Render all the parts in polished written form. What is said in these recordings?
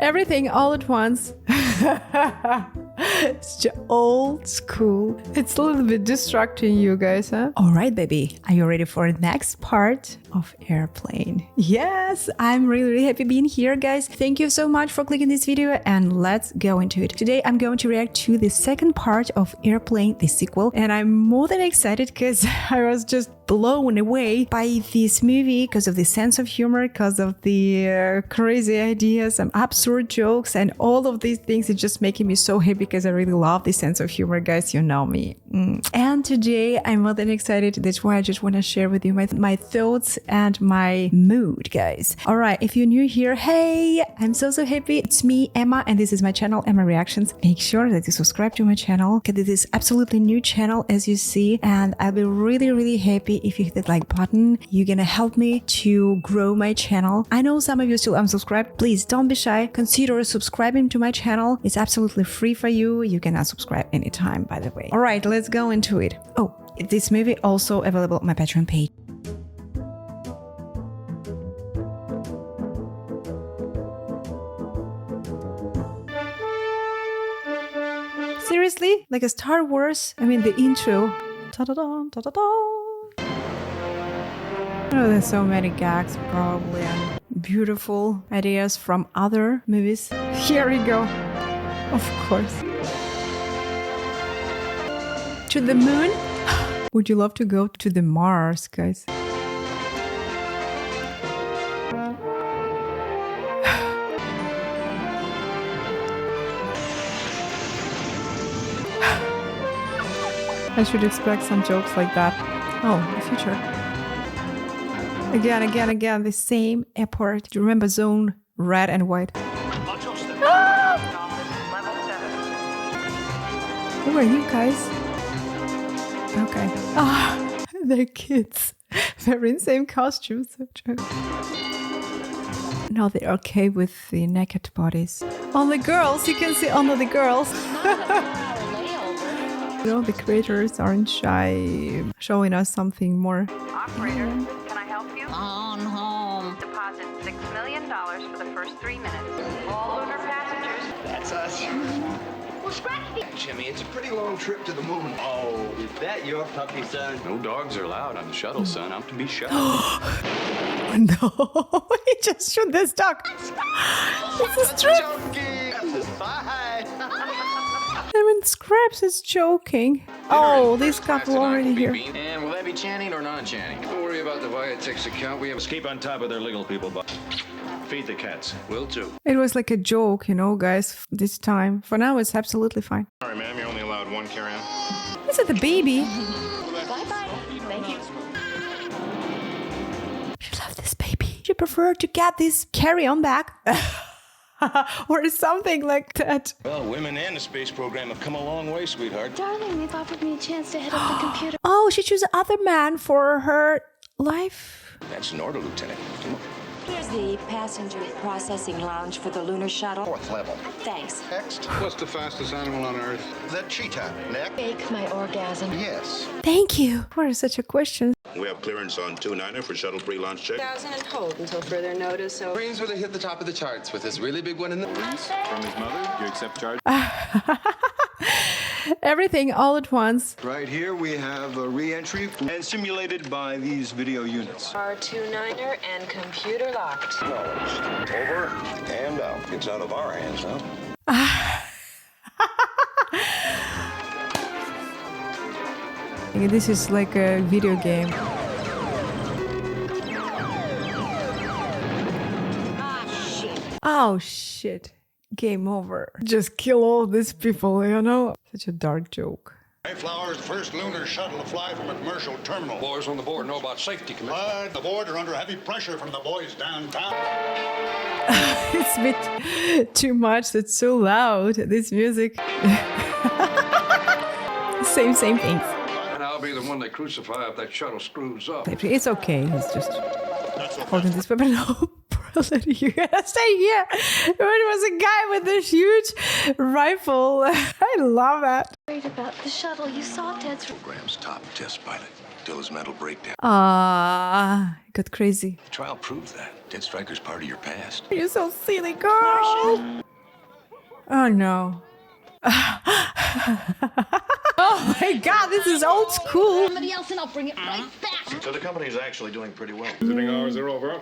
Everything all at once. It's just old school. It's a little bit distracting, you guys, huh? All right, baby. Are you ready for the next part of Airplane? Yes, I'm really happy being here, guys. Thank you so much for clicking this video and let's go into it. Today, I'm going to react to the second part of Airplane, the sequel. And I'm more than excited because I was just blown away by this movie because of the sense of humor, because of the crazy ideas and absurd jokes and all of these things. It's just making me so happy because I really love this sense of humor, guys. You know me. And today I'm more than excited. That's why I just want to share with you my thoughts and my mood, guys. All right, if you're new here, hey, I'm so happy. It's me, Emma, and this is my channel, Emma Reactions. Make sure that you subscribe to my channel because it is absolutely new channel, as you see, and I'll be really happy if you hit that like button. You're gonna help me to grow my channel. I know some of you still unsubscribed. Please don't be shy. Consider subscribing to my channel. It's absolutely free for you. You can unsubscribe anytime, by the way. All right, let's go into it. Oh, this movie also available on my Patreon page. Seriously? Like a Star Wars? I mean, the intro. Ta-da-da, ta-da-da. Oh, there's so many gags, probably, and beautiful ideas from other movies. Here we go. Of course. To the moon? Would you love to go to the Mars, guys? I should expect some jokes like that. Oh, the future. Again, the same airport. Do you remember Zone Red and White? Ah! Who are you guys? Okay. Ah, they're kids. They're in the same costumes. No, they're okay with the naked bodies. Only girls, you can see only the girls. You know, the creators aren't shy, showing us something more. Operator, can I help you? On home. Deposit $6 million for the first 3 minutes. All Lunar passengers. That's us. Well, scratch me. Jimmy, it's a pretty long trip to the moon. Oh, is that your puppy, son? No dogs are allowed on the shuttle, son. I'm to be shut. No, he just shot this dog. It's a strip. I mean, Scraps is joking. Oh, this couple already here. And will that be Channing or non-Channing? Don't worry about the Viatex account. We have to keep on top of their legal people, but feed the cats. Will too. It was like a joke, you know, guys, this time. For now, it's absolutely fine. Sorry, ma'am, you're only allowed one carry-on. Is it the baby? Bye-bye. Thank you. She loves this baby. She preferred to get this carry-on back. Or something like that. Well, women and the space program have come a long way, sweetheart. Darling, they've offered me a chance to head up the computer. Oh, she chose other man for her life. That's an order, Lieutenant. Come on. Here's the passenger processing lounge for the Lunar Shuttle. 4th level. Thanks. Next. What's the fastest animal on Earth? The cheetah. Next. Fake my orgasm. Yes. Thank you. What is such a question? We have clearance on 29er for shuttle pre-launch check. 1,000 and hold until further notice. So Brains really hit the top of the charts with this really big one in the... From his mother, you accept charge? Everything all at once. Right here we have a re-entry and simulated by these video units. R29er and computer locked. Over and out. It's out of our hands now. This is like a video game. Oh shit. Game over. Just kill all these people, you know? Such a dark joke. Mayflower's first lunar shuttle to fly from a commercial terminal. Boys on the board know about safety, Commissioner. But the board are under heavy pressure from the boys downtown. It's a bit too much. It's so loud. This music. Same things. And I'll be the one they crucify if that shuttle screws up. It's okay. He's just holding this weapon. No, you gotta stay here. It was a guy with this huge rifle. I love that. Worried about the shuttle. You saw Ted's Program's top test pilot. till his mental breakdown. It got crazy. The trial proves that. Dead Striker's part of your past. You're so silly, girl. Oh no. Oh my god, this is old school. Somebody else and I'll bring it right back. So the company's actually doing pretty well. Visiting hours are over.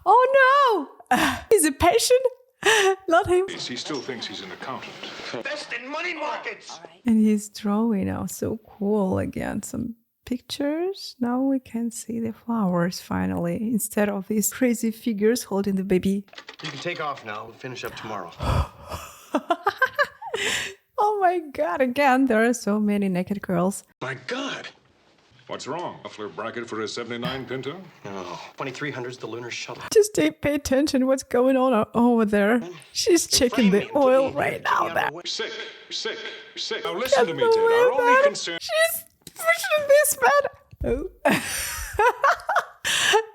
Oh no! He's a patient? Not him. He still thinks he's an accountant. Best in money markets. And he's drawing now. So cool again. Some pictures. Now we can see the flowers finally, instead of these crazy figures holding the baby. You can take off now. We'll finish up tomorrow. Oh my god, again, there are so many naked girls. My God. What's wrong? Muffler bracket for a 79 Pinto? No. 2300's the Lunar Shuttle. Just pay attention what's going on over there. She's checking the oil right now. Sick. Now listen to me, Ted. Our only concern... She's pushing this man. Oh.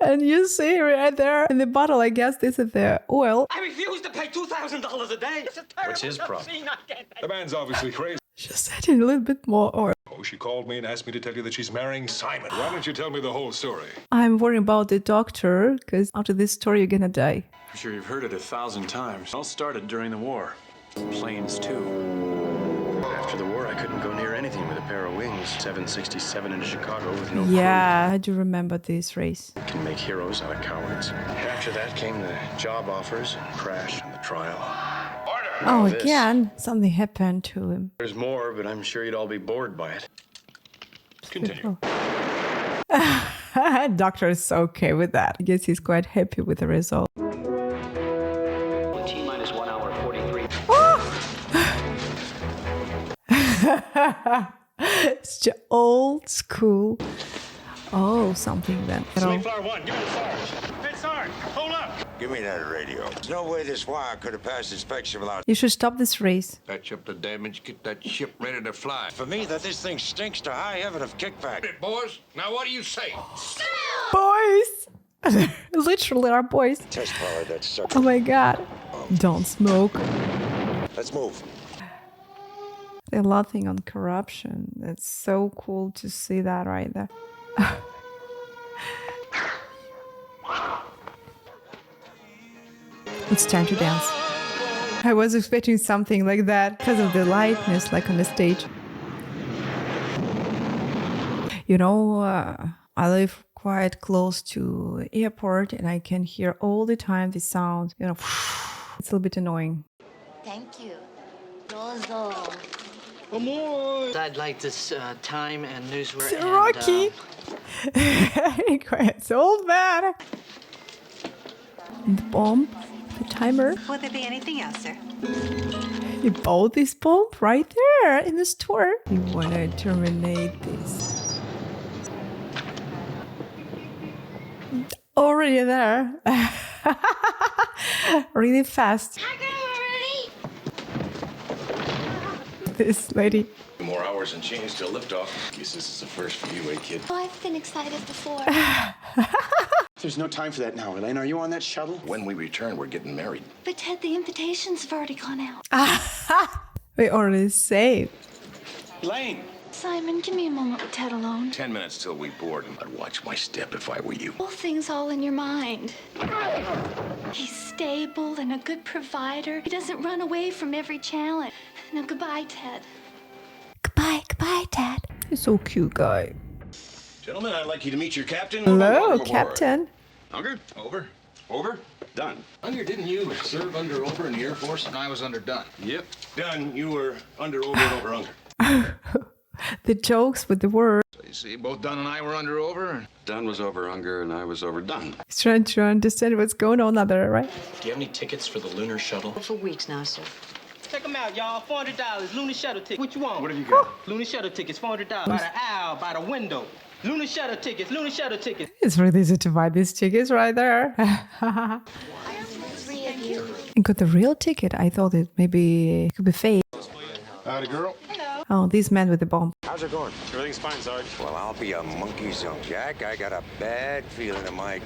And you see right there in the bottle, I guess this is the oil. I refuse to pay $2,000 a day. It's a terrible What's his problem? machine. I can't pay. The man's obviously crazy. Just add in a little bit more oil. Oh, she called me and asked me to tell you that she's marrying Simon. Why don't you tell me the whole story? I'm worried about the doctor, because after this story, you're gonna die. I'm sure you've heard it 1,000 times. It all started during the war. Planes, too. After the war, I couldn't go near anything with a pair of wings. 767 into Chicago with no Yeah, I do remember this race. crew. Can make heroes out of cowards. After that came the job offers, crash, and the trial. Oh, this. again, something happened to him. There's more, but I'm sure you'd all be bored by it. Continue. Doctor is okay with that. I guess he's quite happy with the result. T-minus 1 hour 43. It's just old school. Oh, something then. Mayflower 1, give me the Sarge. Hey, Sarge, hold up. Give me that radio. There's no way this wire could have passed inspection without... You should stop this race. Patch up the damage, get that ship ready to fly. For me, that this thing stinks to high heaven of kickback. Boys, now what do you say? Boys! Literally our boys. Test power that sucker. Oh my god. Don't smoke. Let's move. They're laughing on corruption. It's so cool to see that right there. It's time to dance. I was expecting something like that because of the lightness, like on the stage. You know, I live quite close to airport and I can hear all the time the sound, you know, it's a little bit annoying. Thank you. Dozo. I'd like this time and newswear. It's Rocky. It's old man. And the bomb, the timer. Will there be anything else, sir? You bought this bomb right there in the store. You want to terminate this. Already there. Really fast. This lady. More hours and change till liftoff. Guess this is the first for you, kid? Oh, I've been excited before. There's no time for that now, Elaine. Are you on that shuttle? When we return, we're getting married. But Ted, the invitations have already gone out. We already saved. Elaine! Simon, give me a moment with Ted alone. 10 minutes till we board, and I'd watch my step if I were you. Whole thing's all in your mind. He's stable and a good provider. He doesn't run away from every challenge. Now, goodbye, Ted. Goodbye, Ted. He's so cute, guy. Gentlemen, I'd like you to meet your captain. Hello, Captain. Unger? Over. Over. Done. Unger, didn't you serve under over in the Air Force? And I was under Dunn. Yep. Done. You were under, over, and over, Unger. The jokes with the word. So you see, both Dunn and I were under over. Dunn was over Unger and I was over Dunn. He's trying to understand what's going on out there, right? Do you have any tickets for the Lunar Shuttle? For weeks now, sir. Check them out, y'all. $400. Lunar Shuttle ticket. What you want? What have you got? Lunar Shuttle tickets, $400. By the aisle, by the window. Lunar Shuttle tickets, Lunar Shuttle tickets. It's really easy to buy these tickets right there. And got the real ticket. I thought it maybe could be fake. Howdy, girl. Oh, this man with the bomb. How's it going? Everything's fine, Sarge. Well, I'll be a monkey's own, Jack. I got a bad feeling in my...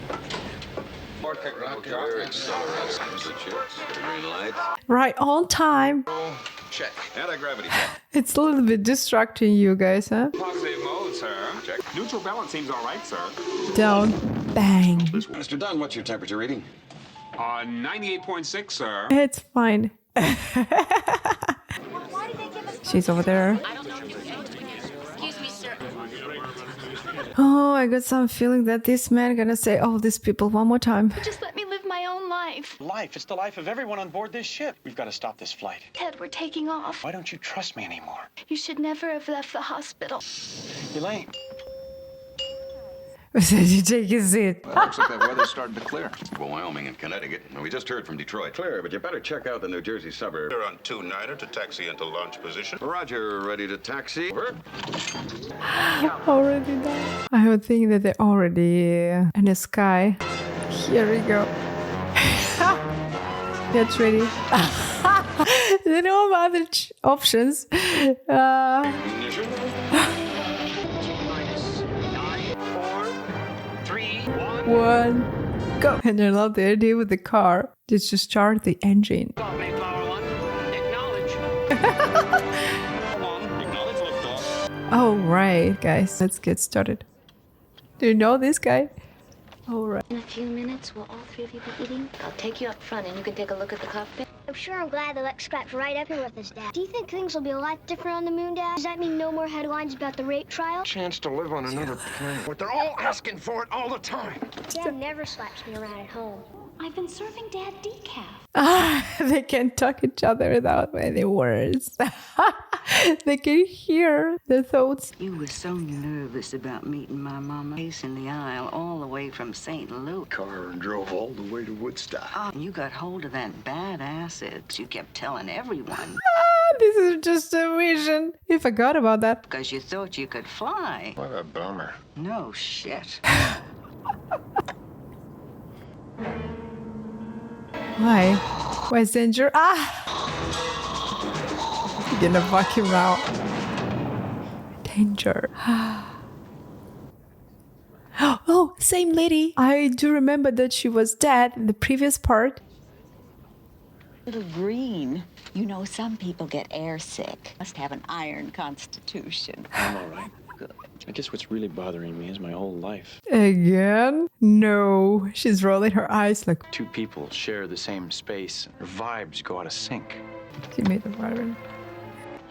Right on time. Check. Anti-gravity check. It's a little bit distracting you guys, huh? Positive mode, sir. check. Neutral balance seems all right, sir. Down. Bang. Mr. Dunn, what's your temperature reading? 98.6, sir. It's fine. She's over there. Excuse me, sir. Oh, I got some feeling that this man gonna say all these people one more time. Just let me live my own life. Life. It's the life of everyone on board this ship. We've got to stop this flight. Ted, we're taking off. Why don't you trust me anymore? You should never have left the hospital. Elaine. Did you take his seat? Looks like that weather's starting to clear. Well, Wyoming and Connecticut. And we just heard from Detroit. Clear, but you better check out the New Jersey suburb. We're on 29er to taxi into launch position. Roger, ready to taxi. Over. Already done. I would think that they're already in the sky. Here we go. Get ready. They know about the options. One, go. And I love the idea with the car. Just to start the engine. Oh, right, guys. Let's get started. Do you know this guy? All right. In a few minutes, will all three of you be eating? I'll take you up front and you can take a look at the cockpit. I'm sure I'm glad the Lex scrapped right up here with us, Dad. Do you think things will be a lot different on the moon, Dad? Does that mean no more headlines about the rape trial? Chance to live on another planet. But they're all asking for it all the time. Dad never slaps me around at home. I've been serving Dad decaf. They can talk each other without any words. They can hear their thoughts. You were so nervous about meeting my mama, pacing the aisle all the way from St. Louis. Car and drove all the way to Woodstock. Oh, and you got hold of that bad acid. You kept telling everyone. This is just a vision. You forgot about that. Because you thought you could fly. What a bummer. No shit. Why? Why is danger? You're gonna fuck him out. Danger. Oh, same lady. I do remember that she was dead in the previous part. Little green. You know, some people get air sick. Must have an iron constitution. I'm all right. Good. I guess what's really bothering me is my whole life. Again? No. She's rolling her eyes like... Two people share the same space. Their vibes go out of sync. She made the violin.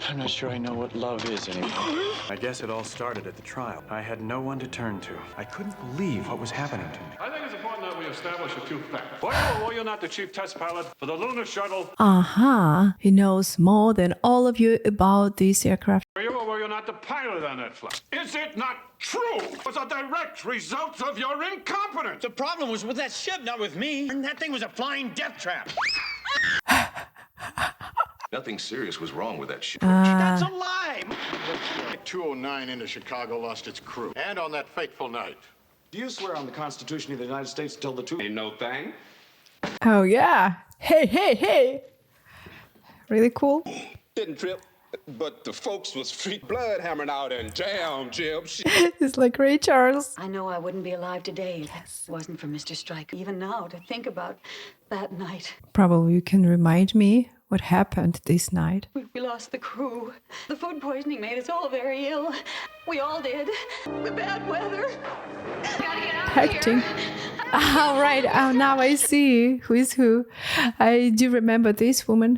I'm not sure I know what love is anymore. I guess it all started at the trial. I had no one to turn to. I couldn't believe what was happening to me. I think it's important that we establish a few facts. Were you not the chief test pilot for the Lunar Shuttle? He knows more than all of you about this aircraft. Were you or were you not the pilot on that flight? Is it not true? It was a direct result of your incompetence. The problem was with that ship, not with me. And that thing was a flying death trap. Nothing serious was wrong with that ship. That's a lie. Flight 209 into Chicago lost its crew. And on that fateful night. Do you swear on the Constitution of the United States to tell the truth? Ain't no thing. Oh, yeah. Hey. Really cool. Didn't trip, but the folks was free blood hammering out and jam, Jim. It's like Ray Charles. I know I wouldn't be alive today if it wasn't for Mr. Stryker. Even now, to think about that night. Probably you can remind me what happened this night. We lost the crew. The food poisoning made us all very ill. We all did. The bad weather. Gotta get out of Acting. here. All right. Now I see who is who. I do remember this woman.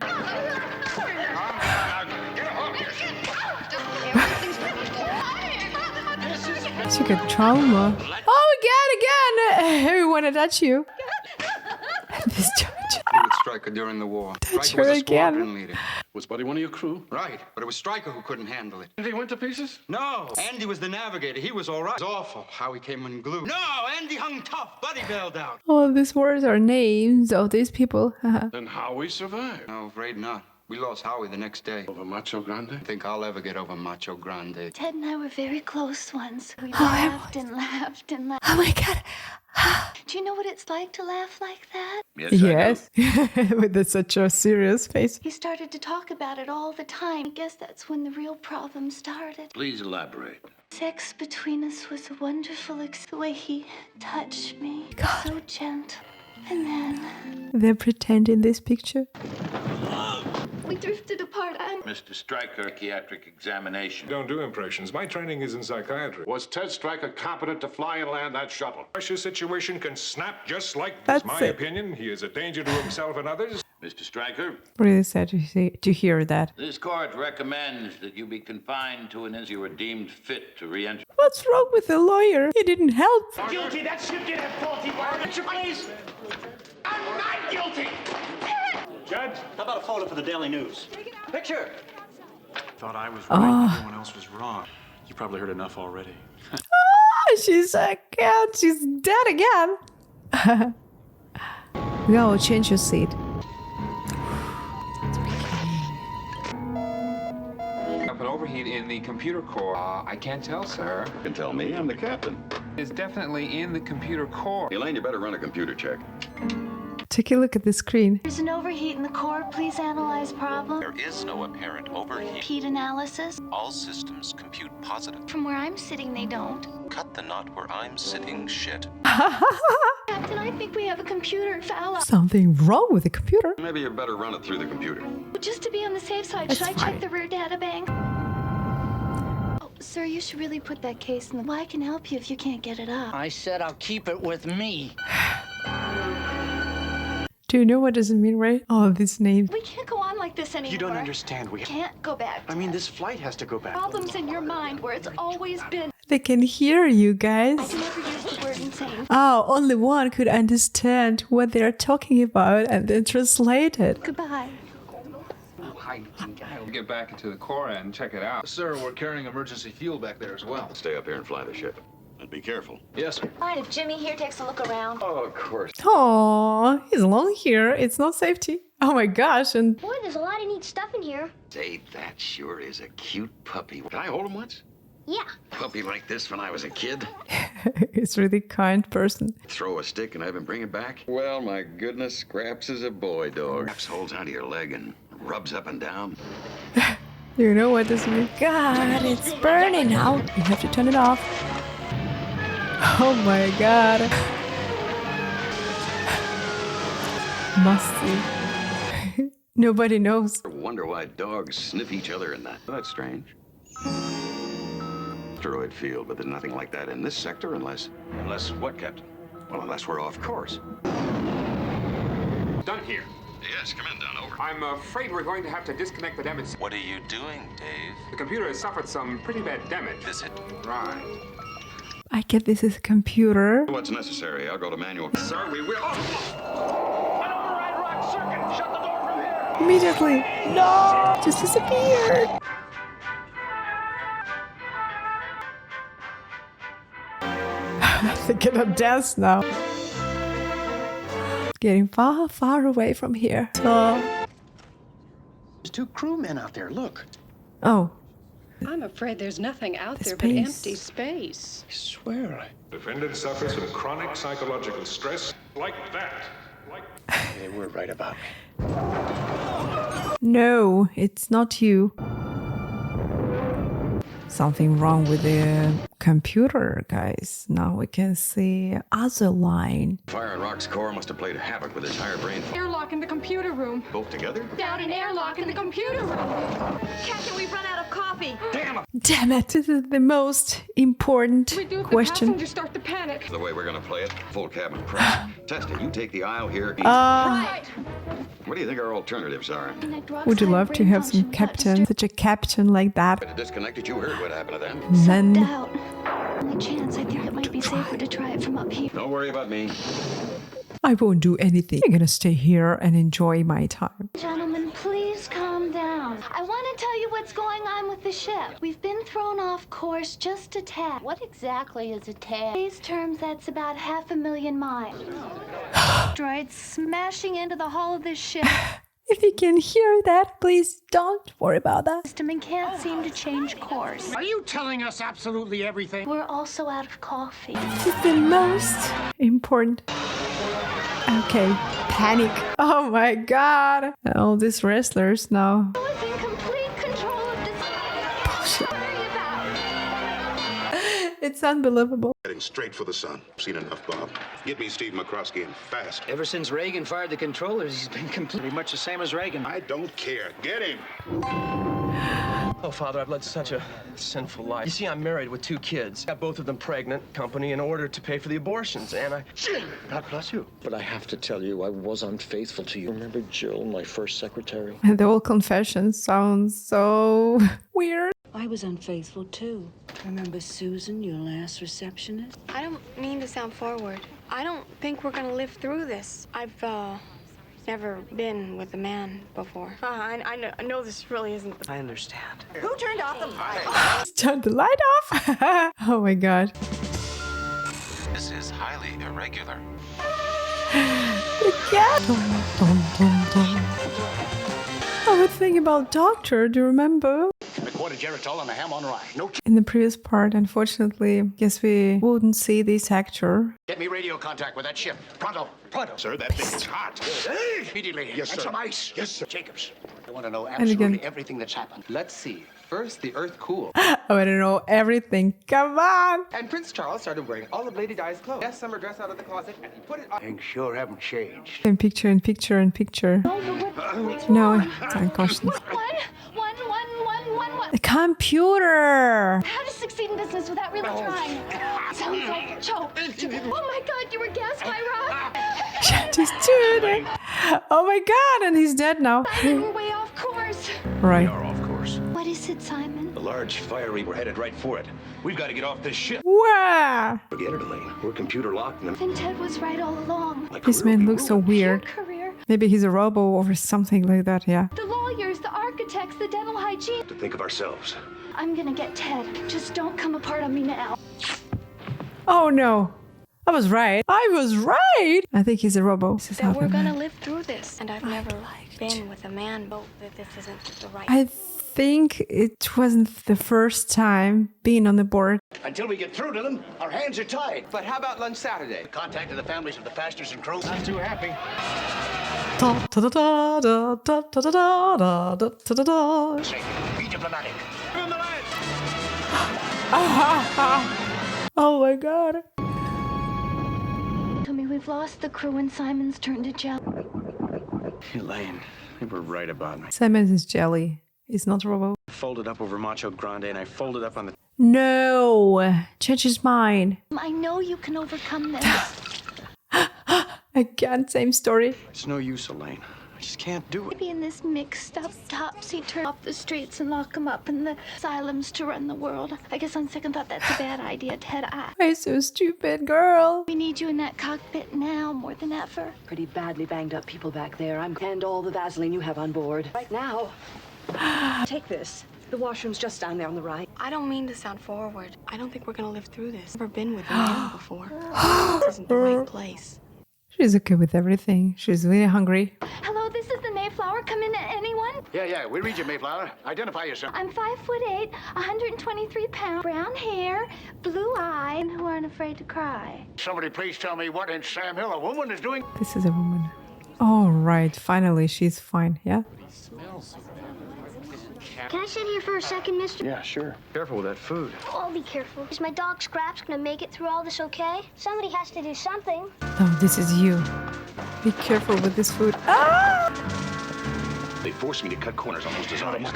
She got trauma. Oh, again. Everyone touch you. This George. With Stryker during the war. Touch Stryker was her a again. squadron leader. Was Buddy one of your crew? Right, but it was Stryker who couldn't handle it. And he went to pieces? No, Andy was the navigator. He was all right. It was awful how he came unglued. No, Andy hung tough. Buddy bailed out. All these words are names of these people. Then Howie survived. No, afraid not. We lost Howie the next day. Over Macho Grande? I think I'll ever get over Macho Grande. Ted and I were very close once. We laughed and laughed and laughed. Oh my God. Do you know what it's like to laugh like that? Yes. With such a serious face. He started to talk about it all the time. I guess that's when the real problem started. Please elaborate. Sex between us was a wonderful the way he touched me. So gentle. And then... They're pretending this picture. We drifted apart. Mr. Stryker, psychiatric examination. Don't do impressions. My training is in psychiatry. Was Ted Stryker competent to fly and land that shuttle? Pressure situation can snap just like this. My opinion, he is a danger to himself and others. Mr. Stryker? Really sad to hear that. This court recommends that you be confined to an institution you were deemed fit to re-enter. What's wrong with the lawyer? He didn't help. Guilty, that ship did have faulty wires. Picture, please. I'm not guilty. Judge, how about a photo for the Daily News? Picture. Thought I was right, everyone else was wrong. You probably heard enough already. She's again. She's dead again. Go, change your seat. Up an overheat in the computer core. I can't tell, sir. You can tell me, I'm the captain. It's definitely in the computer core. Elaine, you better run a computer check. Take a look at the screen. There's an overheat in the core. Please analyze problem. There is no apparent overheat. Heat analysis. All systems compute positive. From where I'm sitting, they don't. Cut the knot where I'm sitting, shit. Captain, I think we have a computer foul. Something wrong with the computer. Maybe you better run it through the computer. Just to be on the safe side, should I check the rear data bank? Oh, sir, you should really put that case in the... Well, I can help you if you can't get it up. I said I'll keep it with me. Do you know what does it mean, right? Oh, this name. We can't go on like this anymore. You don't understand. We can't go back. I mean, this flight has to go back. Problems in your mind where it's always been. They can hear you guys. I never used the word insane. Oh, only one could understand what they're talking about and then translate it. Goodbye. I'll get back into the core and check it out. Sir, we're carrying emergency fuel back there as well. Stay up here and fly the ship. And be careful. Yes, sir. Mind if Jimmy here takes a look around? Oh, of course. Oh, he's alone here. It's not safety. Oh my gosh. And Boy, there's a lot of neat stuff in here. Say, that sure is a cute puppy. Did I hold him once? Yeah. Puppy like this when I was a kid? he's a really kind person. Throw a stick and have him bring it back? Well, my goodness, Scraps is a boy dog. Scraps holds onto your leg and rubs up and down. You know what this means? God, it's burning now. You have to turn it off. Oh my god. Musty. Nobody knows. I wonder why dogs sniff each other in that. That's strange. Asteroid field, but there's nothing like that in this sector unless... Unless what, Captain? Well, unless we're off course. Done here. Yes, come in, Don, over. I'm afraid we're going to have to disconnect the damage. What are you doing, Dave? The computer has suffered some pretty bad damage. Is it? Right. I get this is a computer. What's necessary? I'll go to manual. Sir, we will... An override rock circuit. Shut the door from here. Immediately. No! Just disappeared. They cannot dance now. Getting far, far away from here. So... There's 2 crewmen out there. Look. Oh. I'm afraid there's nothing out there space. but empty space. I swear. Defendant suffers from chronic psychological stress like that. They were right about me. No, it's not you. Something wrong with the computer, guys. Now we can see other line. Fire and Rock's core must have played havoc with his higher brain. Airlock in the computer room. Both together? Down an airlock in the computer room. Captain, we've run out of coffee. Damn it, this is the most important We do if the question. passengers start to panic. The way we're gonna play it, full cabin press. Testa, you take the aisle here. Right. What do you think our alternatives are? Would you love to have some captain, such a captain like that? Better disconnected, you heard what happened to them. Then Doubt. Only chance, I think it might be safer to try it from up here. Don't worry about me. I won't do anything. I'm gonna stay here and enjoy my time. Gentlemen, please calm down. I want to tell you what's going on with the ship. We've been thrown off course just a tad. What exactly is a tad? In these terms, that's about 500,000 miles. Droids smashing into the hull of this ship. If you can hear that, please don't worry about that. System and can't seem to change course. Are you telling us absolutely everything? We're also out of coffee. It's the most important. Okay, panic. Oh my god. All these wrestlers now. I was in complete control of this. Bullshit. It's unbelievable. Heading straight for the sun. Seen enough, Bob. Get me Steve McCroskey and fast. Ever since Reagan fired the controllers, he's been completely much the same as Reagan. I don't care. Get him. Oh, Father, I've led such a sinful life. You see, I'm married with 2 kids. Got both of them pregnant, company, in order to pay for the abortions, and I... God bless you. But I have to tell you, I was unfaithful to you. Remember Jill, my first secretary? And the whole confession sounds so weird. I was unfaithful, too. Remember Susan, your last receptionist? I don't mean to sound forward. I don't think we're gonna live through this. I've never been with a man before. I know this really isn't. I understand. Who turned off the light? Turn the light off. Oh my god. This is highly irregular. The cat. I would think about Doctor. Do you remember? A quarter geritol and a ham on rye. No. In the previous part, unfortunately, guess we wouldn't see this actor. Get me radio contact with that ship. Pronto. Pronto. Sir, that thing is hot. Immediately. Yes, and sir. some ice. Yes, sir. Jacobs, I want to know again. absolutely everything that's happened. Let's see. First, the Earth cooled. Oh, I don't know everything. Come on. And Prince Charles started wearing all of Lady Di's clothes. Best summer dress out of the closet, and he put it on. Things sure haven't changed. In picture, in picture, in picture. No, it's unconscious. The computer. How to succeed in business without really trying. Sounds like a joke. Oh my god, you were gassed by Rob. Just do it. Oh my god, and he's dead now. Simon, we're way off course. Right. We are off course. What is it, Simon? The large fiery, we're headed right for it. We've got to get off this ship. Wow. Forget it, Elaine. We're computer locked and Then Ted was right all along. This man looks so weird. Career. Maybe he's a robo or something like that, yeah. The lawyers, the architects, the dental hygiene. to think of ourselves. I'm gonna get Ted. Just don't come apart on me now. Oh no. I was right. I was right. I think he's a robo. This is That we're happening. gonna live through this, and I've never been with a man, but that this isn't the right. I think it wasn't the first time being on the board. Until we get through to them, our hands are tied. But how about lunch Saturday? Contacted the families of the pastors and crew. Not too happy. Be diplomatic. Oh my god. Tell me we've lost the crew and Simon's turned to jelly. Elaine, you were right about me. Simon's is jelly. It's not a robo. Folded up over Macho Grande and I folded up on the... No. Change his mind. I know you can overcome this. Again, same story. It's no use, Elaine. I just can't do it. Maybe in this mixed up topsy-turvy off the streets and lock him up in the asylums to run the world. I guess on second thought that's a bad idea, Ted. Why so stupid, girl? We need you in that cockpit now more than ever. Pretty badly banged up people back there. And all the Vaseline you have on board. Right now. Take this. The washroom's just down there on the right. I don't mean to sound forward. I don't think we're gonna live through this. Never been with a man before. This isn't the right place. She's okay with everything. She's really hungry. Hello, this is the Mayflower. Come in, anyone? Yeah, we read you, Mayflower. Identify yourself. I'm 5'8", 123 pounds, brown hair, blue eye, and who aren't afraid to cry. Somebody please tell me what in Sam Hill a woman is doing. This is a woman. All right, finally she's fine, yeah? Can I sit here for a second, mister? Yeah, sure. Careful with that food. Oh, I'll be careful. Is my dog Scraps gonna make it through all this okay? Somebody has to do something. Oh, this is you. Be careful with this food. Ah! They forced me to cut corners almost as always.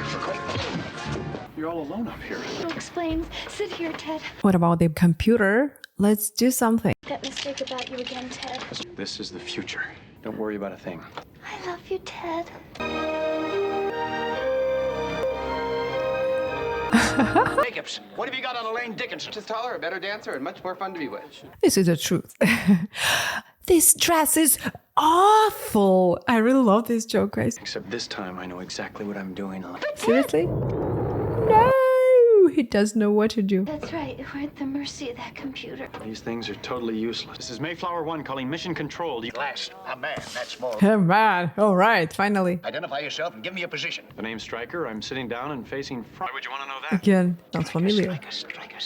You're all alone up here. Who explains? Sit here, Ted. What about the computer? Let's do something. That mistake about you again, Ted. This is the future. Don't worry about a thing. I love you, Ted. Jacobs, what have you got on Elaine Dickinson? She's taller, a better dancer, and much more fun to be with. This is the truth. This dress is awful. I really love this joke, guys. Except this time I know exactly what I'm doing. Seriously? No! He doesn't know what to do. That's right. We're at the mercy of that computer. These things are totally useless. This is Mayflower 1 calling mission control. Last, a man, that's more. Oh, man. All right, finally. Identify yourself and give me a position. The name's Stryker. I'm sitting down and facing front. Why would you want to know that? Again, sounds familiar. Stryker.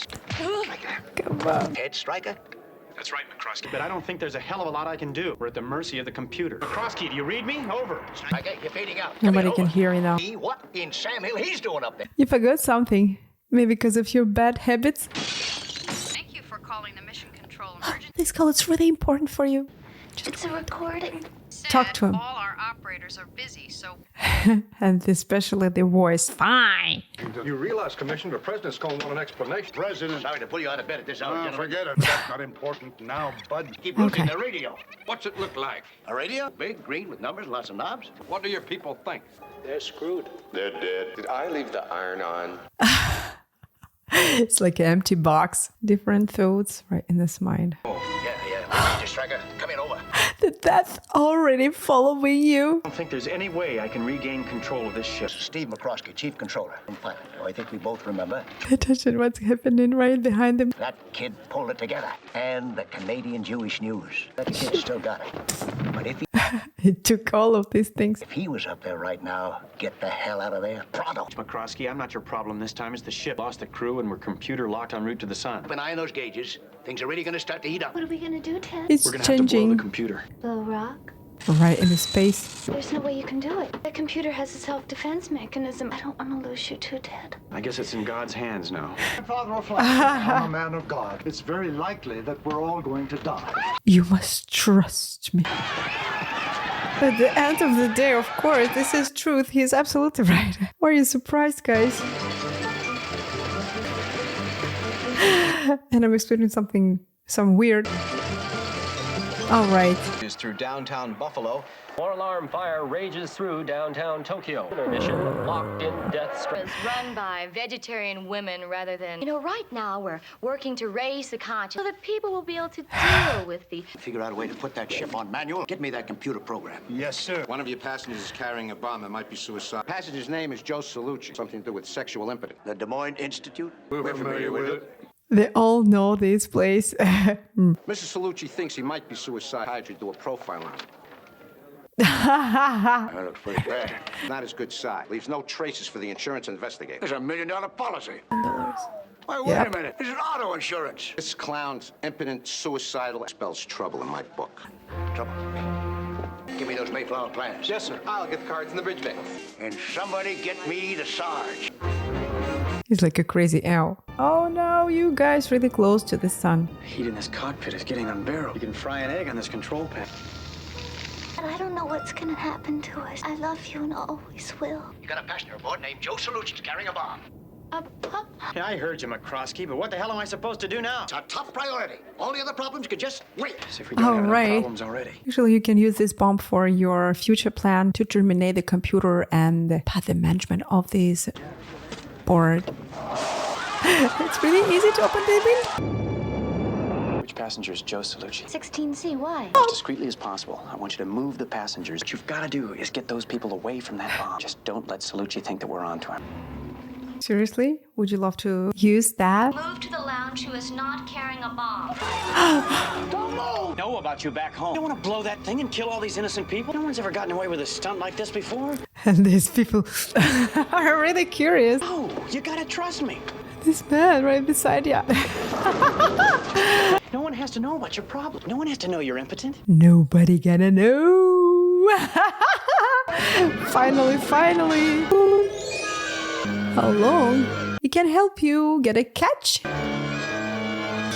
Come on. Head Stryker. That's right, McCroskey. But I don't think there's a hell of a lot I can do. We're at the mercy of the computer. McCroskey, do you read me? Over. Stryker, you're fading out. Nobody can hear you now. What in Sam Hill he's doing up there? You forgot something. Maybe because of your bad habits. this call is really important for you. It's a recording. Talk to him. All our operators are busy, so And especially the voice. Fine. You realize, Commissioner, the President's going to want an explanation. President. Sorry to pull you out of bed at this hour, Forget it. That's not important now, bud. Keep looking Okay. at the radio. What's it look like? A radio? Big, green, with numbers, lots of knobs. What do your people think? They're screwed. They're dead. Did I leave the iron on? It's like an empty box. Different thoughts right in his mind. Yeah. Just Striker, come in over. The death already following you. I don't think there's any way I can regain control of this ship. Steve McCroskey, Chief Controller. Pilot. I think we both remember. Pay attention what's happening right behind him. That kid pulled it together. And the Canadian Jewish News. That kid still got it. But if He took all of these things. he was up there right now, get the hell out of there. Pronto. McCroskey, I'm not your problem this time. It's the ship. Lost the crew and we're computer locked en route to the sun. Keep an eye on those gauges. Things are really going to start to heat up. What are we gonna do, Ted? It's We're going to have to blow changing the computer. Blow rock? right in his face. There's no way you can do it. The computer has a self-defense mechanism. I don't want to lose you too, Ted. I guess it's in God's hands now. Father of I'm a man of God. It's very likely that we're all going to die. You must trust me. At the end of the day, of course, this is truth. He's absolutely right. Why are you surprised, guys? And I'm experiencing some weird. All right. Is through downtown Buffalo. Four-alarm fire rages through downtown Tokyo. Mission locked in death strike. It's run by vegetarian women rather than... You know, right now we're working to raise the conscience so that people will be able to deal with the... Figure out a way to put that ship on manual. Get me that computer program. Yes, sir. One of your passengers is carrying a bomb that might be suicide. Passenger's name is Joe Salucci. Something to do with sexual impotence. The Des Moines Institute? We're familiar with it. They all know this place. Mrs. Salucci thinks he might be suicidal. Psychiatry do a profile on him. That looks pretty bad. Not his good side. Leaves no traces for the insurance investigator. There's $1 million policy. Wait Yep. a minute. This is auto insurance. This clown's impotent, suicidal spells trouble in my book. Trouble. Give me those Mayflower plans. Yes, sir. I'll get the cards in the bridge bay. And somebody get me the Sarge. He's like a crazy owl. Oh no, you guys really close to the sun. Heat in this cockpit is getting unbearable. You can fry an egg on this control panel. And I don't know what's gonna happen to us. I love you and always will. You got a passenger aboard named Joe Salucci carrying a bomb. Yeah, I heard you, McCroskey, but what the hell am I supposed to do now? It's a top priority. All the other problems could just wait. As if we don't have enough problems already. Actually, you can use this bomb for your future plan to terminate the computer and path management of this board. It's really easy to open the window. Which passenger is Joe Salucci? 16C, why? As discreetly as possible, I want you to move the passengers. What you've got to do is get those people away from that bomb. Just don't let Salucci think that we're onto him. Seriously? Would you love to use that? Move to the lounge who is not carrying a bomb. Don't move! Know about you back home. You don't want to blow that thing and kill all these innocent people? No one's ever gotten away with a stunt like this before. And these people are really curious. Oh, you gotta trust me. This man right beside you. No one has to know about your problem. No one has to know you're impotent. Nobody gonna know. Finally. How long? He can help you get a catch.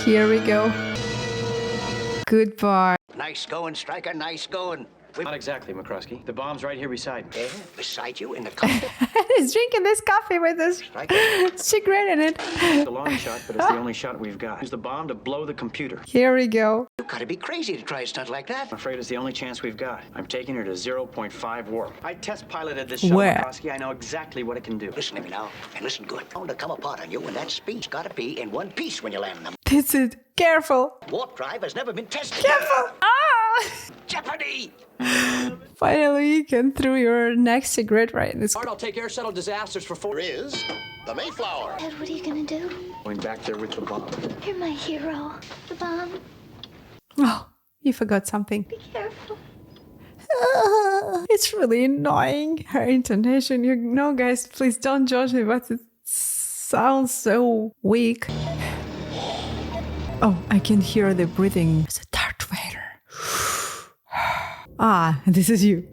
Here we go. Goodbye. Nice going, Striker, nice going. Not exactly, McCroskey. The bomb's right here beside me. Yeah, beside you in the cockpit. He's drinking this coffee with this cigarette in it. It's a long shot, but it's the only shot we've got. Use the bomb to blow the computer. Here we go. You gotta be crazy to try a stunt like that. I'm afraid it's the only chance we've got. I'm taking her to 0.5 warp. I test piloted this shuttle, Where? McCroskey. I know exactly what it can do. Listen to me now, and listen good. I want to come apart on you, and that speed's gotta be in one piece when you land them. This is careful. Warp drive has never been tested. Careful. Jeopardy! Finally, you can throw your next cigarette right in this. I'll take air shuttle disasters for 4 is the Mayflower. Ted, what are you gonna do? Going back there with the bomb. You're my hero. The bomb. Oh, you forgot something. Be careful. It's really annoying. Her intonation, you know, guys, please don't judge me, but it sounds so weak. Oh, I can hear the breathing. It's a Darth Vader. Ah, this is you.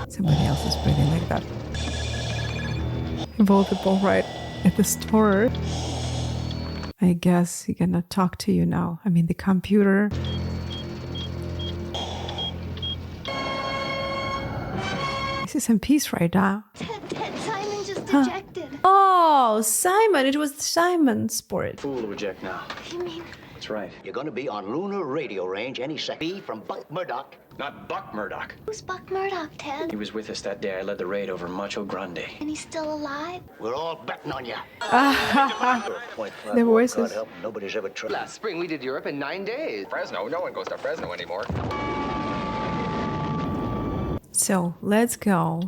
Somebody else is breathing like that. Multiple right at the store. I guess he cannot talk to you now. I mean, the computer. This is in peace right now. Ted, Simon just ejected. Oh, Simon. It was Simon's sport. Fool to eject now. What do you mean? That's right. You're going to be on Lunar radio range any second. Me from Buck Murdoch. Not Buck Murdoch. Who's Buck Murdoch, Ted? He was with us that day I led the raid over Macho Grande. And he's still alive? We're all betting on you. The voices. God help, nobody's ever tried. Last spring, we did Europe in 9 days. Fresno, no one goes to Fresno anymore. So, let's go.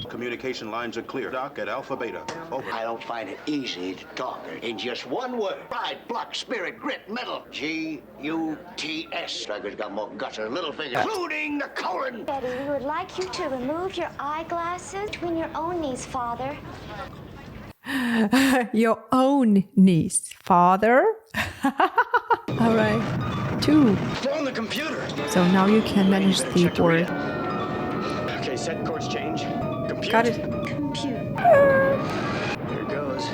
Communication lines are clear. Doc at Alpha Beta. Over. I don't find it easy to talk in just one word. Pride, pluck, spirit, grit, metal. G-U-T-S. Striker's got more guts than a little finger, including the colon. Betty, we would like you to remove your eyeglasses between your own knees, Father. Your own niece, Father. All right. 2. On the computer. So now you can manage the board. Okay, set course change. Compute. Got it. Compute. Here goes.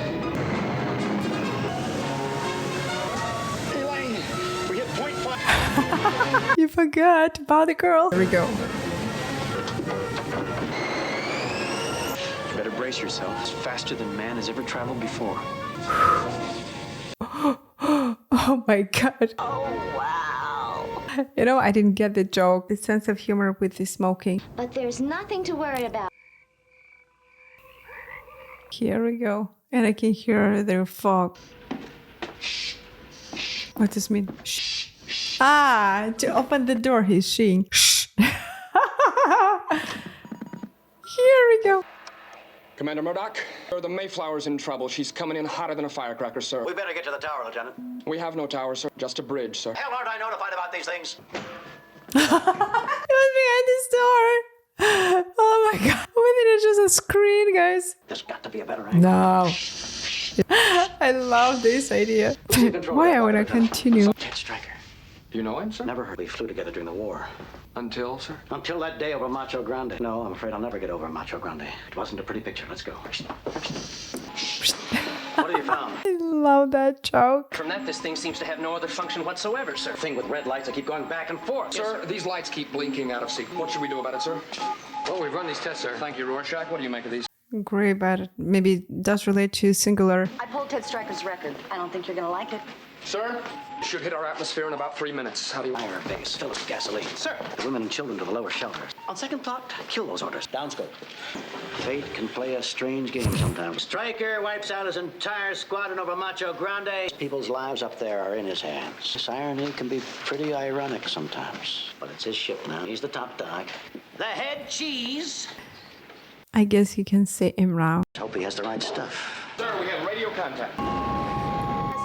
Elaine, we hit point 5. You forgot about the girl. There we go. You better brace yourself. It's faster than man has ever traveled before. Oh my god. Oh, wow. You know, I didn't get the joke. The sense of humor with the smoking. But there's nothing to worry about. Here we go. And I can hear the fog. What does this mean? Shh. Ah, to open the door, he's saying. Shh. Here we go. Commander Murdoch, the Mayflower's in trouble. She's coming in hotter than a firecracker, sir. We better get to the tower, Lieutenant. We have no tower, sir. Just a bridge, sir. Hell, aren't I notified about these things? It was behind this door. Oh my god. Why did it just a screen, guys? There's got to be a better angle. No. I love this idea. Why I want to continue. Ted Stryker. Do you know him, sir? Never heard. We flew together during the war. Until, sir? Until that day over Macho Grande. No, I'm afraid I'll never get over Macho Grande. It wasn't a pretty picture. Let's go. What have you found? I love that joke. From that, this thing seems to have no other function whatsoever, sir. Thing with red lights that keep going back and forth. Sir, these lights keep blinking out of sync. What should we do about it, sir? Well, we've run these tests, sir. Thank you, Rorschach. What do you make of these? Great, but maybe it does relate to singular. I pulled Ted Stryker's record. I don't think you're gonna like it. Sir, should hit our atmosphere in about 3 minutes. How do you... Fire base, fill it with gasoline. Sir! The women and children to the lower shelters. On second thought, kill those orders. Downscope. Fate can play a strange game sometimes. Stryker wipes out his entire squadron over Macho Grande. People's lives up there are in his hands. This irony can be pretty ironic sometimes. But it's his ship now. He's the top dog. The head cheese! I guess you can say him round. Hope he has the right stuff. Sir, we have radio contact.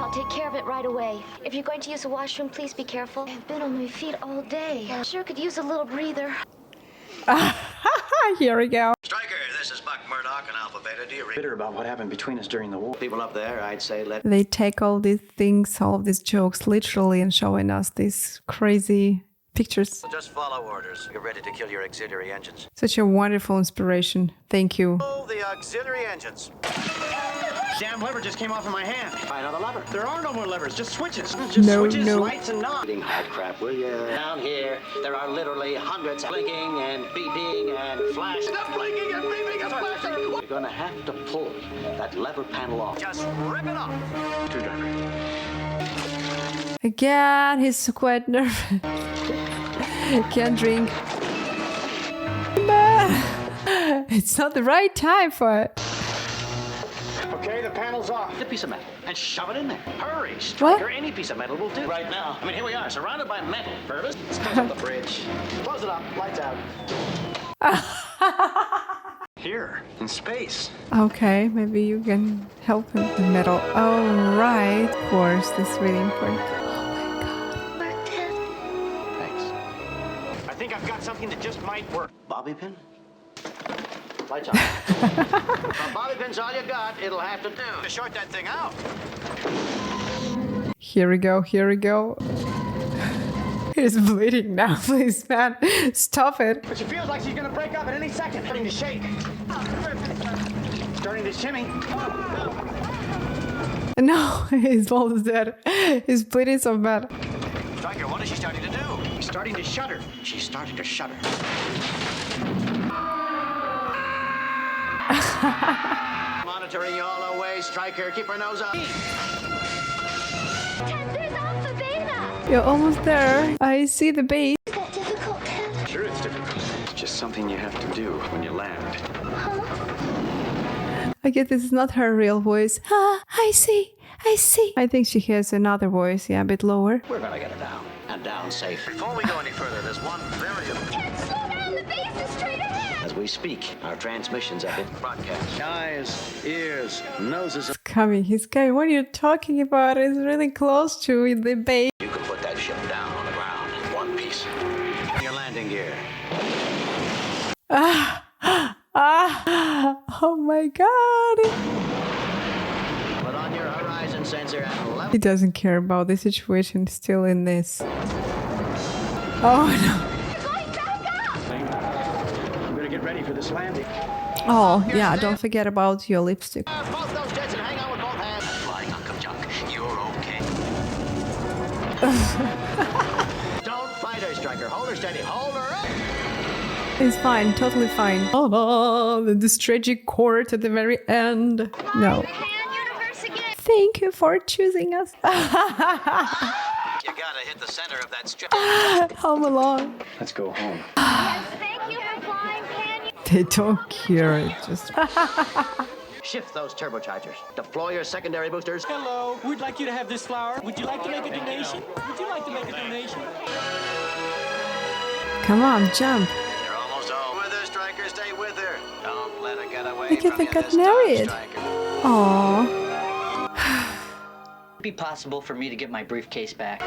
I'll take care of it right away. If you're going to use the washroom, please be careful. I've been on my feet all day. I sure could use a little breather. Here we go. Stryker, this is Buck Murdoch and Alpha Beta. Do you read? Bitter about what happened between us during the war. People up there, I'd say, let... They take all these things, all of these jokes literally and showing us these crazy pictures. Just follow orders. You're ready to kill your auxiliary engines. Such a wonderful inspiration. Thank you. Oh, the auxiliary engines. Damn lever just came off in my hand. Find another lever. There are no more levers, just switches. Just No, switches, no. lights, and knobs. Eating hard crap, will you? Down here, there are literally hundreds blinking and beeping and flashing. Stop blinking and beeping and flashing! You're gonna have to pull that lever panel off. Just rip it off. Screwdriver. Again, he's quite nervous. Can't drink. It's not the right time for it. Okay, the panel's off. Get a piece of metal and shove it in there. Hurry, Stryker. Any piece of metal will do. Right now. I mean, here we are, surrounded by metal. Purvis, let's close up the bridge. Close it up. Lights out. Here, in space. Okay, maybe you can help him. The metal. Oh, right. Of course, this is really important. Thanks. I think I've got something that just might work. Bobby pin? Lights on. If a bobby pin's all you got, it'll have to do to short that thing out. Here we go. Here we go. He's bleeding now. Please, man. Stop it. But she feels like she's gonna break up at any second. Starting to shake. Starting to shimmy. No, his ball is dead. He's bleeding so bad. Striker, what is she starting to do? She's starting to shudder. She's starting to shudder. Monitoring you all the way, Striker. Keep her nose up. There's Alpha Beta. You're almost there. I see the base. Is that difficult, Ted? Sure, it's difficult. It's just something you have to do when you land. I guess this is not her real voice. Ah, I see. I think she has another voice, yeah, a bit lower. We're gonna get her down. And down safe. Before we go any further, there's one very important... Ted, slow down. The base is straight ahead. As we speak, our transmissions have been broadcast. Eyes, ears, noses... He's coming. What are you talking about? It's really close to the base. You can put that ship down on the ground in one piece. Your landing gear. Oh my god. Put on your horizon sensor and level. He doesn't care about the situation, still in this. Oh no. I'm gonna get ready for this landing. Oh yeah, don't forget about your lipstick. Both those jets and hang on with both hands. Flying hunk of junk. You're okay. Don't fight her, Striker. Hold her steady. Hold her up. It's fine, totally fine. Oh, the tragic chord at the very end. No. Thank you for choosing us. You gotta hit the center of that strip. Home Alone. Let's go home. Thank you for flying, Pan. They don't care. It just. Shift those turbochargers. Deploy your secondary boosters. Hello, we'd like you to have this flower. Would you like to make a donation? Would you like to make a donation? Come on, jump. You're almost home. With her, Striker. Stay with her. Don't let her get away Because from they you got this time, married. Striker. Aww. Would it be possible for me to get my briefcase back?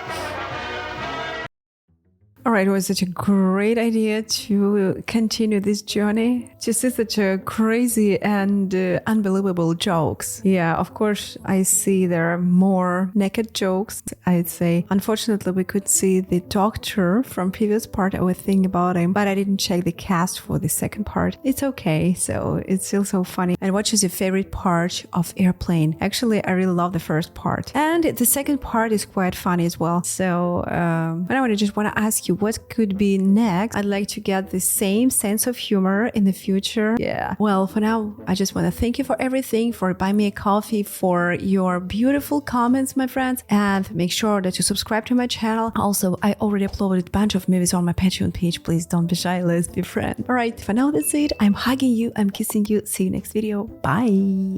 Alright, it was such a great idea to continue this journey. Just such a crazy and unbelievable jokes. Yeah, of course, I see there are more naked jokes, I'd say. Unfortunately, we could see the doctor from previous part. I was thinking about him, but I didn't check the cast for the second part. It's okay, so it's still so funny. And what is your favorite part of Airplane? Actually, I really love the first part. And the second part is quite funny as well. So, but I just want to ask you, what could be next? I'd like to get the same sense of humor in the future. Yeah. Well, for now, I just want to thank you for everything, for buying me a coffee, for your beautiful comments, my friends, and make sure that you subscribe to my channel. Also, I already uploaded a bunch of movies on my Patreon page. Please don't be shy. Let's be friends. All right. For now, that's it. I'm hugging you. I'm kissing you. See you next video. Bye.